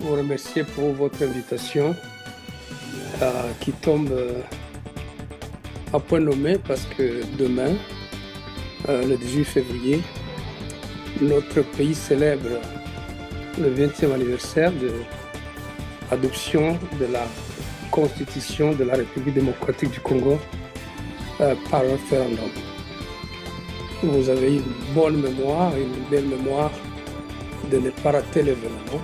vous remercier pour votre invitation qui tombe à point nommé parce que demain, le 18 février, notre pays célèbre le 20e anniversaire de l'adoption de la Constitution de la République démocratique du Congo par référendum. Vous avez une bonne mémoire, une belle mémoire de ne pas rater l'événement.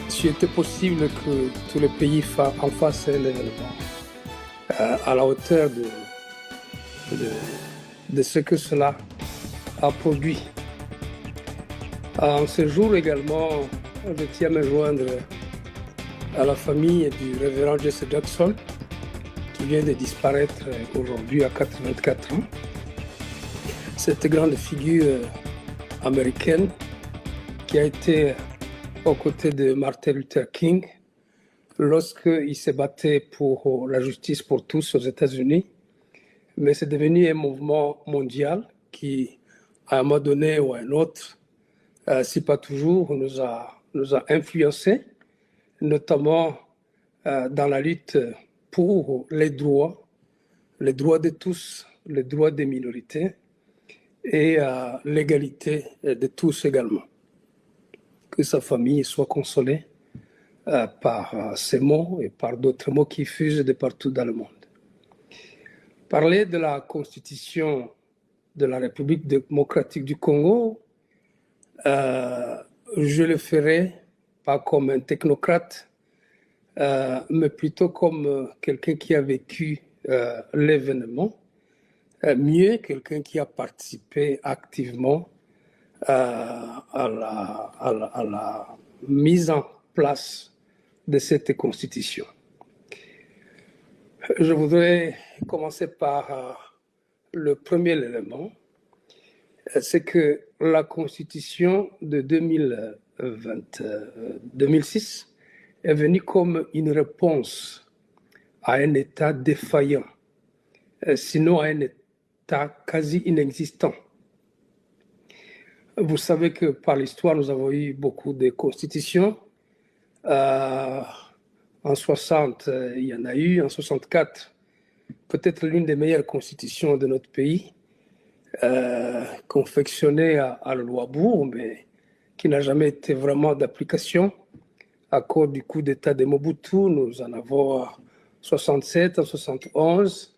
S'il était possible que tout le pays en fasse l'événement à la hauteur de ce que cela a produit. En ce jour également, je tiens à me joindre à la famille du révérend Jesse Jackson, qui vient de disparaître aujourd'hui à 84 ans. Cette grande figure américaine qui a été aux côtés de Martin Luther King lorsqu'il s'est battu pour la justice pour tous aux États-Unis. Mais c'est devenu un mouvement mondial qui, à un moment donné ou à un autre, si pas toujours, nous a influencés, notamment dans la lutte pour les droits de tous, les droits des minorités et l'égalité de tous également. Que sa famille soit consolée par ces mots et par d'autres mots qui fusent de partout dans le monde. Parler de la Constitution de la République démocratique du Congo, je le ferai pas comme un technocrate, mais plutôt comme quelqu'un qui a vécu l'événement, mieux quelqu'un qui a participé activement à la mise en place de cette constitution. Je voudrais commencer par le premier élément, c'est que la constitution de 2006 est venue comme une réponse à un État défaillant, sinon à un État quasi inexistant. Vous savez que par l'histoire, nous avons eu beaucoup de constitutions. En 60, il y en a eu. En 64, peut-être l'une des meilleures constitutions de notre pays, confectionnée à Louisbourg, mais qui n'a jamais été vraiment d'application à cause du coup d'État de Mobutu. Nous en avons en 67, en 71,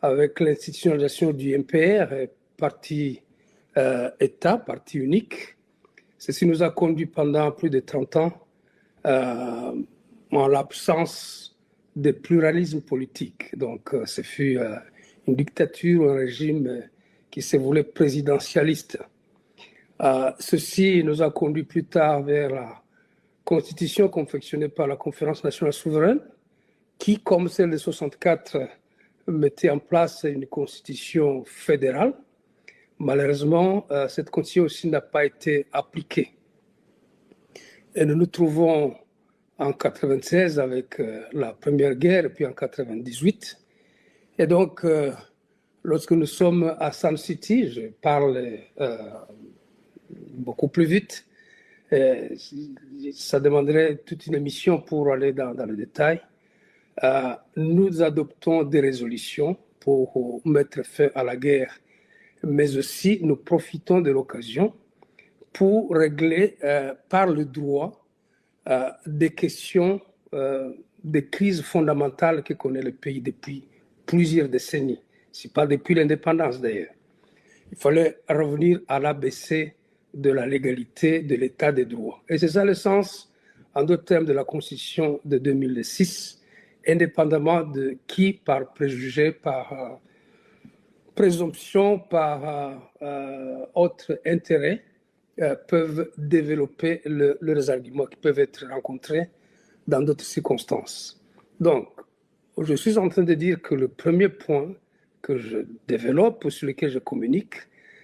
avec l'institutionnalisation du MPR, parti État, parti unique. Ceci nous a conduit pendant plus de 30 ans en l'absence de pluralisme politique. Donc, ce fut une dictature, un régime qui se voulait présidentialiste. Ceci nous a conduit plus tard vers la constitution confectionnée par la Conférence nationale souveraine, qui, comme celle de 64, mettait en place une constitution fédérale. Malheureusement, cette constitution aussi n'a pas été appliquée. Et nous nous trouvons en 96 avec la Première Guerre, puis en 98. Et donc, lorsque nous sommes à Sun City, je parle beaucoup plus vite, ça demanderait toute une émission pour aller dans le détail. Nous adoptons des résolutions pour mettre fin à la guerre, mais aussi nous profitons de l'occasion pour régler par le droit des questions, des crises fondamentales que connaît le pays depuis plusieurs décennies, si pas depuis l'indépendance d'ailleurs. Il fallait revenir à l'ABC de la légalité, de l'état des droits. Et c'est ça le sens, en d'autres termes, de la Constitution de 2006, indépendamment de qui, par préjugé, par présomption, par autre intérêt, peuvent développer leurs arguments qui peuvent être rencontrés dans d'autres circonstances. Donc, je suis en train de dire que le premier point que je développe, sur lequel je communique,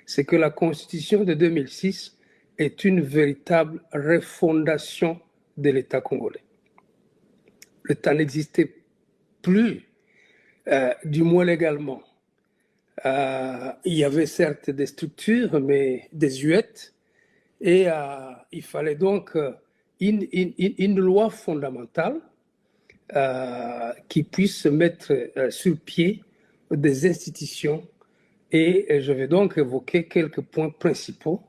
c'est que la Constitution de 2006 est une véritable refondation de l'État congolais. L'État n'existait plus, du moins légalement. Il y avait certes des structures, mais désuètes, et il fallait donc une loi fondamentale qui puisse mettre sur pied des institutions. Et je vais donc évoquer quelques points principaux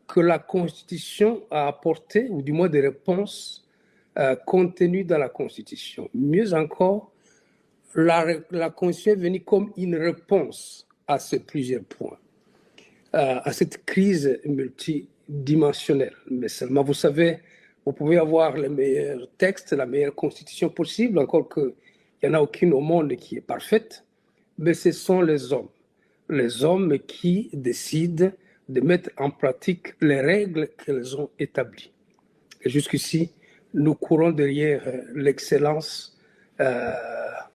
que la Constitution a apportés, ou du moins des réponses contenues dans la Constitution. Mieux encore, la Constitution est venue comme une réponse à ces plusieurs points, à cette crise multidimensionnelle. Mais seulement, vous savez, vous pouvez avoir les meilleurs textes, la meilleure Constitution possible, encore qu'il n'y en a aucune au monde qui est parfaite, mais ce sont les hommes qui décident de mettre en pratique les règles qu'elles ont établies. Et jusqu'ici, nous courons derrière l'excellence